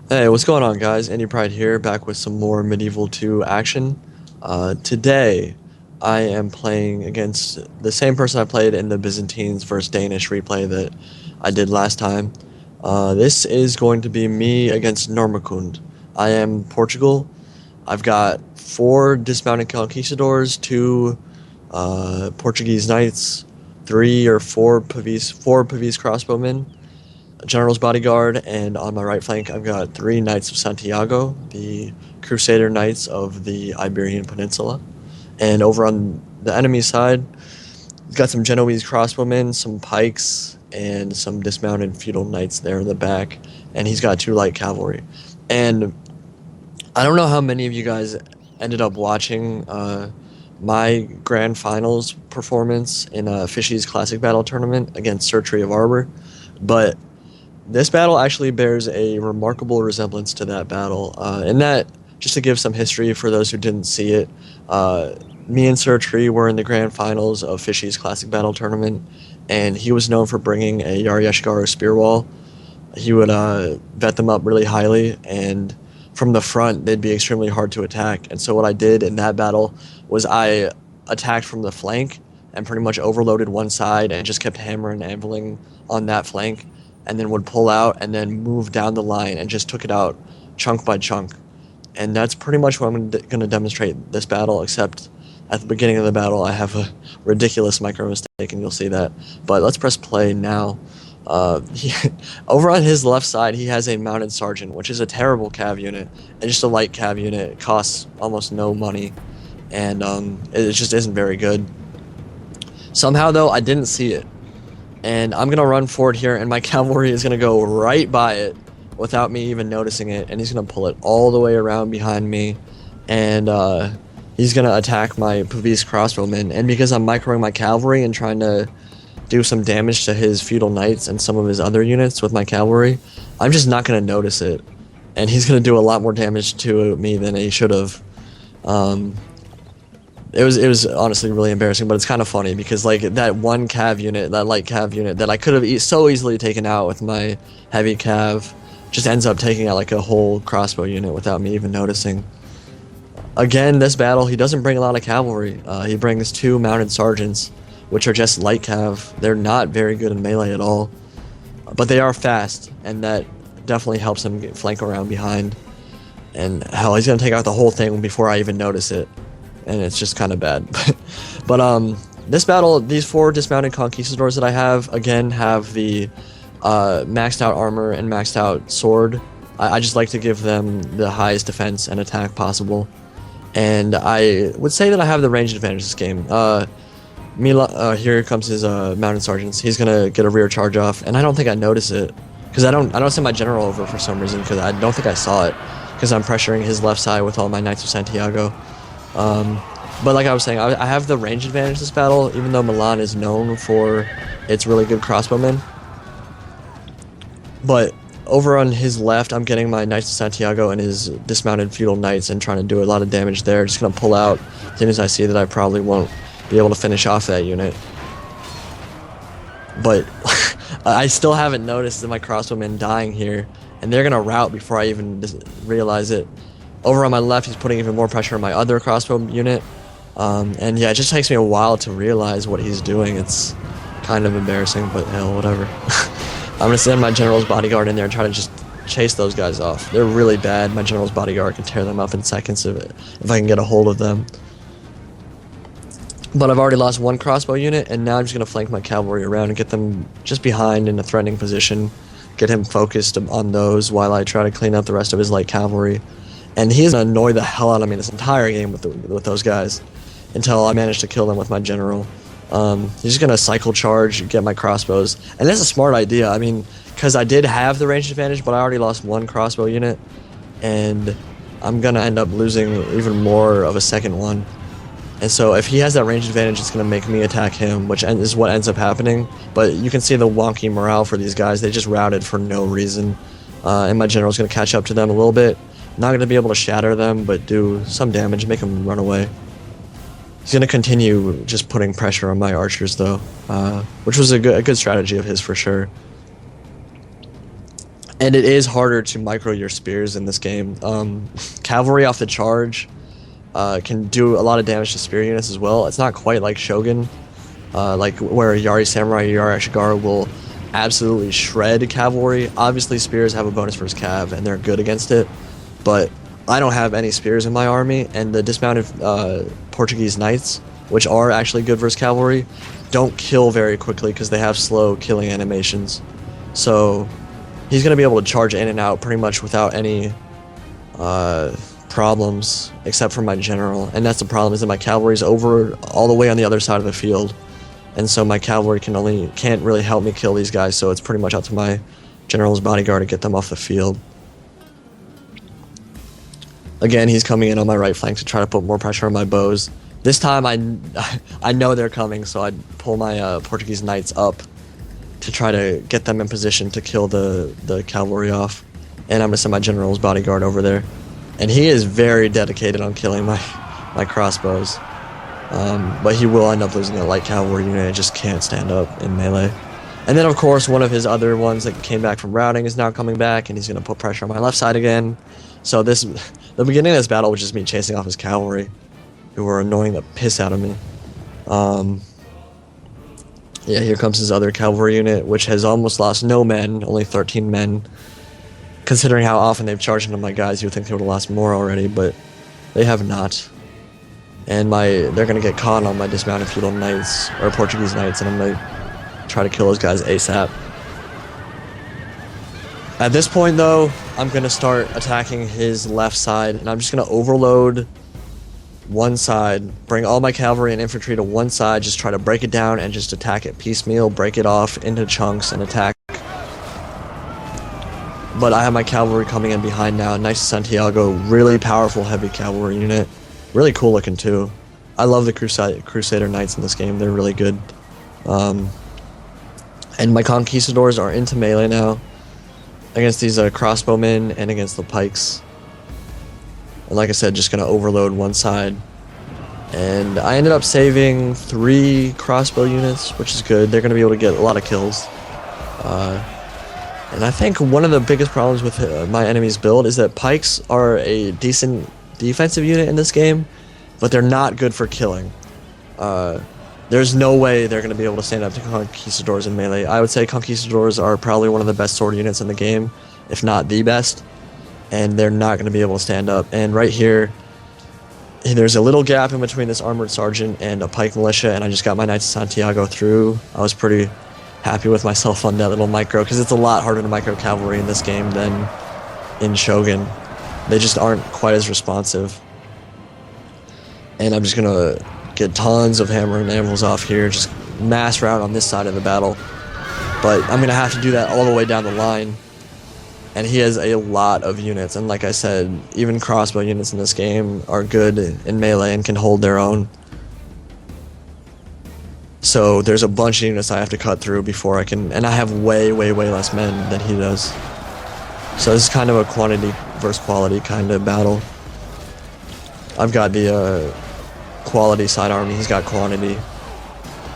Hey, what's going on, guys? Andy Pride here, back with some more Medieval 2 action. Today, I am playing against the same person I played in the Byzantines versus Danish replay that I did last time. This is going to be me against Normacund. I am Portugal. I've got 4 dismounted conquistadors, 2 Portuguese knights, 3 or 4 Pavese crossbowmen, general's bodyguard, and on my right flank I've got 3 Knights of Santiago, the Crusader Knights of the Iberian Peninsula. And over on the enemy side, we've got some Genoese crossbowmen, some pikes, and some dismounted feudal knights there in the back. And he's got 2 light cavalry. And I don't know how many of you guys ended up watching my grand finals performance in Fishy's Classic Battle Tournament against Sir Tree of Arbor, but this battle actually bears a remarkable resemblance to that battle. In that, just to give some history for those who didn't see it, me and Sir Tree were in the grand finals of Fishy's Classic Battle Tournament, and he was known for bringing a Yaryeshgaro spear wall. He would vet them up really highly, and from the front, they'd be extremely hard to attack. And so what I did in that battle was I attacked from the flank and pretty much overloaded one side and just kept hammering and anviling on that flank, and then would pull out and then move down the line and just took it out chunk by chunk. And that's pretty much what I'm going to demonstrate this battle, except at the beginning of the battle I have a ridiculous micro mistake, and you'll see that. But let's press play now. He, over on his left side, he has a mounted sergeant, which is a terrible cav unit, and just a light cav unit. It costs almost no money, and it just isn't very good. Somehow, though, I didn't see it, and I'm gonna run forward here, and my cavalry is gonna go right by it without me even noticing it, and he's gonna pull it all the way around behind me, and he's gonna attack my Pavese crossbowmen. And because I'm microing my cavalry and trying to do some damage to his feudal knights and some of his other units with my cavalry, I'm just not gonna notice it, and he's gonna do a lot more damage to me than he should have. It was honestly really embarrassing, but it's kind of funny because like that one cav unit, that light cav unit that I could have so easily taken out with my heavy cav, just ends up taking out like a whole crossbow unit without me even noticing. Again, this battle, he doesn't bring a lot of cavalry. He brings 2 mounted sergeants, which are just light cav. They're not very good in melee at all, but they are fast, and that definitely helps him flank around behind. And hell, he's gonna take out the whole thing before I even notice it, and it's just kind of bad. But this battle, these 4 dismounted conquistadors that I have, again, have the maxed out armor and maxed out sword. I just like to give them the highest defense and attack possible, and I would say that I have the range advantage this game. Here comes his mounted sergeants. He's gonna get a rear charge off, and I don't think I notice it because I don't send my general over for some reason, because I don't think I saw it because I'm pressuring his left side with all my Knights of Santiago. But like I was saying, I have the range advantage this battle, even though Milan is known for its really good crossbowmen. But over on his left, I'm getting my Knights of Santiago and his dismounted feudal knights and trying to do a lot of damage there. Just gonna pull out as soon as I see that I probably won't be able to finish off that unit. But I still haven't noticed that my crossbowmen dying here, and they're gonna rout before I even realize it. Over on my left, he's putting even more pressure on my other crossbow unit, and yeah, it just takes me a while to realize what he's doing. It's kind of embarrassing, but hell, whatever. I'm gonna send my general's bodyguard in there and try to just chase those guys off. They're really bad. My general's bodyguard can tear them up in seconds if I can get a hold of them. But I've already lost 1 crossbow unit, and now I'm just going to flank my cavalry around and get them just behind in a threatening position, get him focused on those while I try to clean up the rest of his light cavalry. And he's going to annoy the hell out of me this entire game with those guys until I manage to kill them with my general. He's just going to cycle charge, get my crossbows. And that's a smart idea. I mean, because I did have the range advantage, but I already lost 1 crossbow unit, and I'm going to end up losing even more of a second one. And so if he has that range advantage, it's going to make me attack him, which is what ends up happening. But you can see the wonky morale for these guys. They just routed for no reason. And my general's going to catch up to them a little bit. Not going to be able to shatter them, but do some damage, make them run away. He's going to continue just putting pressure on my archers, though, which was a good strategy of his for sure. And it is harder to micro your spears in this game. Cavalry off the charge can do a lot of damage to spear units as well. It's not quite like Shogun, like where Yari Samurai or Yari Ashigaru will absolutely shred cavalry. Obviously, spears have a bonus versus cav, and they're good against it. But I don't have any spears in my army, and the dismounted Portuguese knights, which are actually good versus cavalry, don't kill very quickly because they have slow killing animations. So he's going to be able to charge in and out pretty much without any problems, except for my general. And that's the problem, is that my cavalry's over all the way on the other side of the field. And so my cavalry can't really help me kill these guys, so it's pretty much up to my general's bodyguard to get them off the field. Again, he's coming in on my right flank to try to put more pressure on my bows. This time I know they're coming, so I pull my Portuguese knights up to try to get them in position to kill the cavalry off. And I'm going to send my general's bodyguard over there. And he is very dedicated on killing my crossbows. But he will end up losing a light cavalry unit. It just can't stand up in melee. And then, of course, one of his other ones that came back from routing is now coming back, and he's going to put pressure on my left side again. So the beginning of this battle was just me chasing off his cavalry, who were annoying the piss out of me. Yeah, here comes his other cavalry unit, which has almost lost no men, only 13 men. Considering how often they've charged into my guys, you would think they would have lost more already, but they have not. And they're going to get caught on my dismounted feudal knights, or Portuguese knights, and I'm going to try to kill those guys ASAP. At this point, though, I'm going to start attacking his left side, and I'm just going to overload one side, bring all my cavalry and infantry to one side, just try to break it down and just attack it piecemeal, break it off into chunks and attack. But I have my cavalry coming in behind now. Nice Santiago, really powerful heavy cavalry unit. Really cool looking too. I love the Crusader Knights in this game, they're really good. And my Conquistadors are into melee now, against these crossbowmen and against the pikes. And like I said, just going to overload one side. And I ended up saving 3 crossbow units, which is good. They're going to be able to get a lot of kills. And I think one of the biggest problems with my enemy's build is that pikes are a decent defensive unit in this game, but they're not good for killing. There's no way they're going to be able to stand up to Conquistadors in melee. I would say Conquistadors are probably one of the best sword units in the game, if not the best. And they're not going to be able to stand up. And right here, there's a little gap in between this armored sergeant and a pike militia, and I just got my Knights of Santiago through. I was pretty happy with myself on that little micro, because it's a lot harder to micro cavalry in this game than in Shogun. They just aren't quite as responsive. And I'm just going to get tons of hammer and anvils off here, just mass rout on this side of the battle. But I'm going to have to do that all the way down the line. And he has a lot of units, and like I said, even crossbow units in this game are good in melee and can hold their own. So there's a bunch of units I have to cut through before I can, and I have way less men than he does. So this is kind of a quantity versus quality kind of battle. I've got the quality side army, he's got quantity.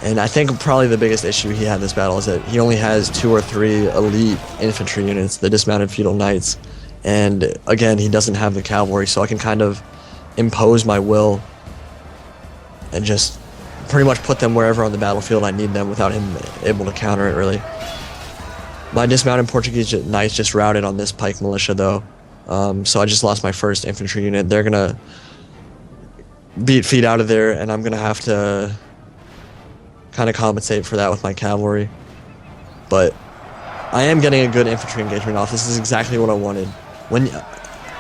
And I think probably the biggest issue he had this battle is that he only has 2 or 3 elite infantry units, the dismounted feudal knights. And again, he doesn't have the cavalry, so I can kind of impose my will and just pretty much put them wherever on the battlefield I need them without him able to counter it, really. My dismounted Portuguese knights just routed on this pike militia, though. So I just lost my first infantry unit. They're going to beat feet out of there, and I'm going to have to kind of compensate for that with my cavalry. But I am getting a good infantry engagement off. This is exactly what I wanted. When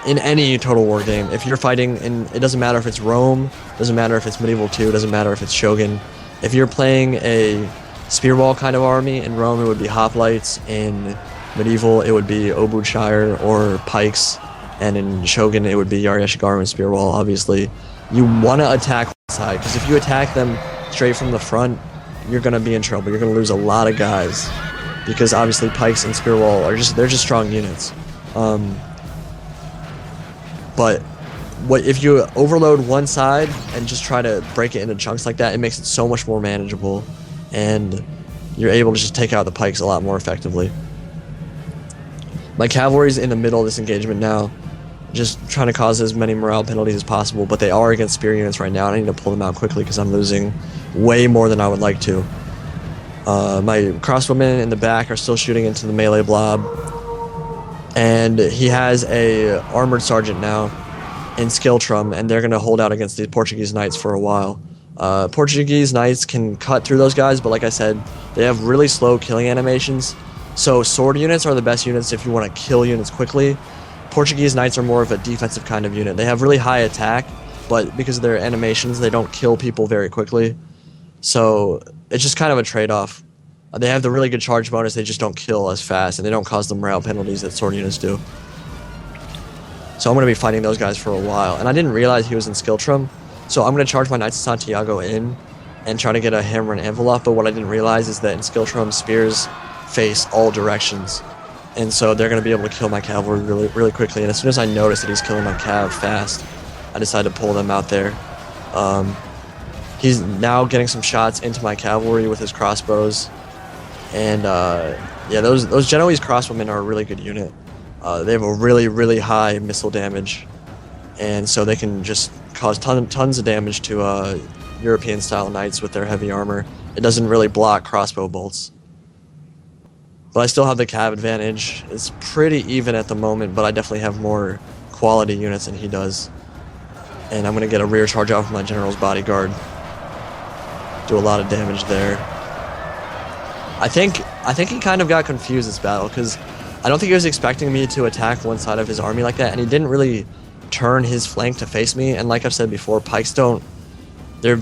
in any Total War game, if you're fighting, and it doesn't matter if it's Rome, doesn't matter if it's Medieval 2, doesn't matter if it's Shogun, if you're playing a spearwall kind of army, in Rome it would be hoplites, in Medieval it would be Obudshire or pikes, and in Shogun it would be Yari Ashigaru and spearwall, obviously. You want to attack one side, because if you attack them straight from the front, you're going to be in trouble. You're going to lose a lot of guys, because obviously pikes and spearwall are they're just strong units. But if you overload one side and just try to break it into chunks like that, it makes it so much more manageable, and you're able to just take out the pikes a lot more effectively. My cavalry's in the middle of this engagement now, just trying to cause as many morale penalties as possible, but they are against spear units right now, and I need to pull them out quickly because I'm losing way more than I would like to. My crossbowmen in the back are still shooting into the melee blob, and he has a armored sergeant now in Skiltrum, and they're going to hold out against the Portuguese knights for a while. Portuguese knights can cut through those guys, but like I said, they have really slow killing animations. So sword units are the best units if you want to kill units quickly. Portuguese knights are more of a defensive kind of unit. They have really high attack, but because of their animations, they don't kill people very quickly. So it's just kind of a trade-off. They have the really good charge bonus, they just don't kill as fast, and they don't cause the morale penalties that sword units do. So I'm going to be fighting those guys for a while. And I didn't realize he was in Skiltrum, so I'm going to charge my Knights of Santiago in and try to get a hammer and anvil off, but what I didn't realize is that in Skiltrum, spears face all directions. And so they're going to be able to kill my cavalry really quickly. And as soon as I notice that he's killing my cav fast, I decided to pull them out there. He's now getting some shots into my cavalry with his crossbows. And yeah, those Genoese crossbowmen are a really good unit. They have a really high missile damage. And so they can just cause tons of damage to European-style knights with their heavy armor. It doesn't really block crossbow bolts. But I still have the cav advantage. It's pretty even at the moment, but I definitely have more quality units than he does. And I'm going to get a rear charge out from my general's bodyguard. Do a lot of damage there. I think he kind of got confused this battle, because I don't think he was expecting me to attack one side of his army like that, and he didn't really turn his flank to face me. And like I've said before, pikes they're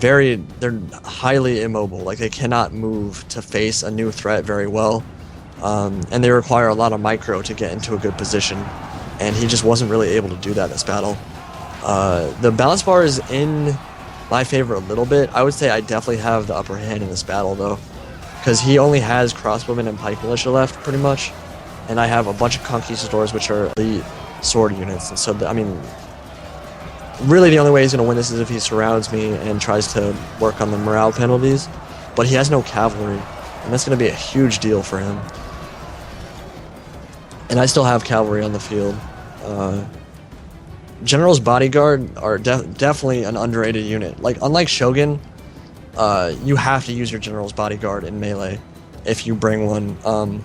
highly immobile. Like, they cannot move to face a new threat very well. And they require a lot of micro to get into a good position, and he just wasn't really able to do that this battle. The balance bar is in my favor a little bit. I would say I definitely have the upper hand in this battle, though, because he only has crossbowmen and pike militia left, pretty much, and I have a bunch of conquistadors, which are elite sword units. And so, I mean, really the only way he's going to win this is if he surrounds me and tries to work on the morale penalties, but he has no cavalry, and that's going to be a huge deal for him. And I still have cavalry on the field. General's bodyguard are definitely an underrated unit. Like, unlike Shogun, you have to use your general's bodyguard in melee if you bring one.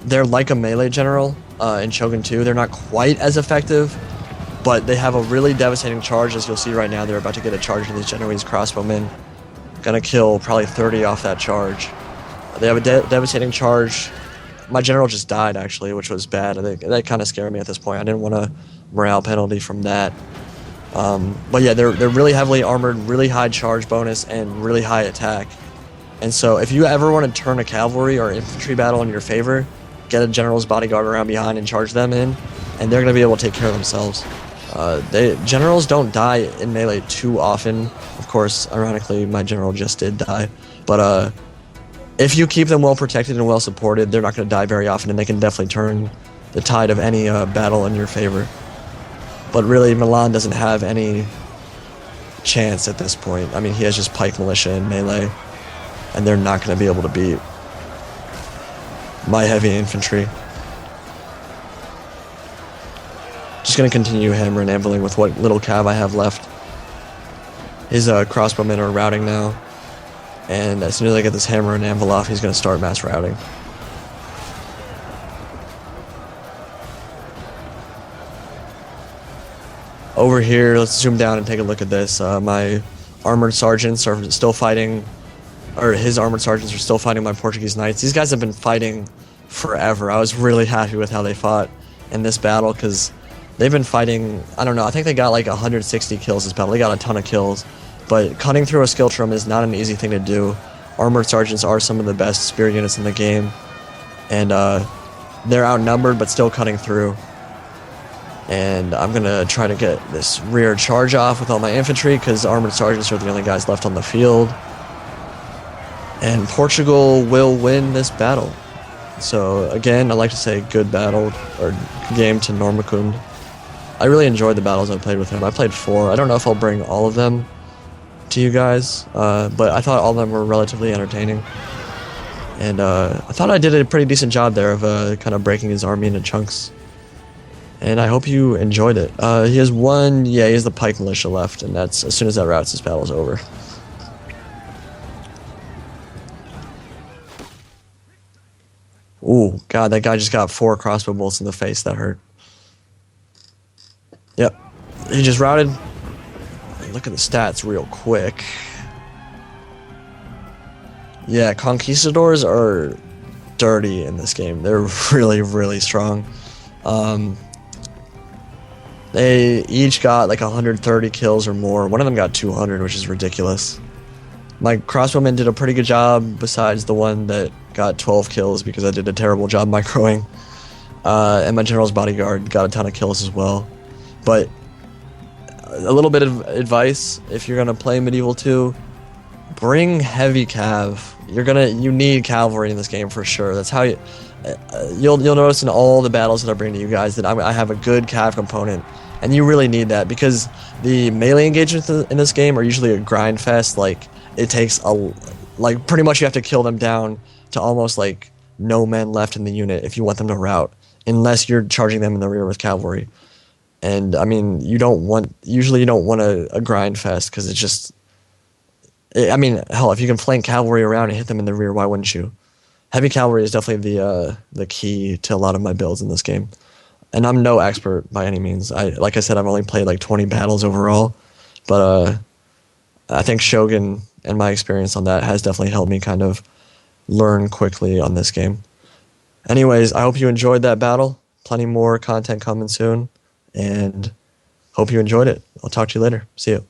They're like a melee general in Shogun 2. They're not quite as effective, but they have a really devastating charge. As you'll see right now, they're about to get a charge from these Genoese crossbowmen. Gonna kill probably 30 off that charge. They have a devastating charge. My general just died, actually, which was bad. That kind of scared me at this point. I didn't want a morale penalty from that. But yeah, they're really heavily armored, really high charge bonus, and really high attack. And so if you ever want to turn a cavalry or infantry battle in your favor, get a general's bodyguard around behind and charge them in, and they're going to be able to take care of themselves. Generals don't die in melee too often. Of course, ironically, my general just did die. But if you keep them well protected and well supported, they're not going to die very often, and they can definitely turn the tide of any battle in your favor. But really, Milan doesn't have any chance at this point. I mean, he has just pike militia and melee, and they're not going to be able to beat my heavy infantry. Just going to continue hammer and ambling with what little cav I have left. His crossbowmen are routing now. And as soon as I get this hammer and anvil off, he's going to start mass routing. Over here, let's zoom down and take a look at this. My armored sergeants are still fighting, or his armored sergeants are still fighting my Portuguese knights. These guys have been fighting forever. I was really happy with how they fought in this battle, because they've been fighting, I don't know, I think they got like 160 kills this battle. They got a ton of kills. But cutting through a Skiltrum is not an easy thing to do. Armored sergeants are some of the best spear units in the game. And they're outnumbered, but still cutting through. And I'm going to try to get this rear charge off with all my infantry, because armored sergeants are the only guys left on the field. And Portugal will win this battle. So again, I'd like to say good battle, or game to Normacund. I really enjoyed the battles I played with him. I played 4. I don't know if I'll bring all of them to you guys, but I thought all of them were relatively entertaining. And I thought I did a pretty decent job there of kind of breaking his army into chunks. And I hope you enjoyed it. He has he has the pike militia left, and that's as soon as that routes, this battle's over. Ooh, God, that guy just got 4 crossbow bolts in the face. That hurt. Yep. He just routed. Look at the stats real quick. Yeah, conquistadors are dirty in this game. They're really, really strong. They each got like 130 kills or more. One of them got 200, which is ridiculous. My crossbowmen did a pretty good job, besides the one that got 12 kills because I did a terrible job microing. And my general's bodyguard got a ton of kills as well. But a little bit of advice, if you're gonna play Medieval 2, bring heavy cav. You need cavalry in this game for sure. That's how you'll notice in all the battles that I bring to you guys that I have a good cav component, and you really need that because the melee engagements in this game are usually a grind fest. Like it takes pretty much you have to kill them down to almost like no men left in the unit if you want them to rout, unless you're charging them in the rear with cavalry. And I mean, usually you don't want a grind fest because it's just. I mean, hell, if you can flank cavalry around and hit them in the rear, why wouldn't you? Heavy cavalry is definitely the key to a lot of my builds in this game. And I'm no expert by any means. Like I said, I've only played like 20 battles overall. But I think Shogun and my experience on that has definitely helped me kind of learn quickly on this game. Anyways, I hope you enjoyed that battle. Plenty more content coming soon. And hope you enjoyed it. I'll talk to you later. See you.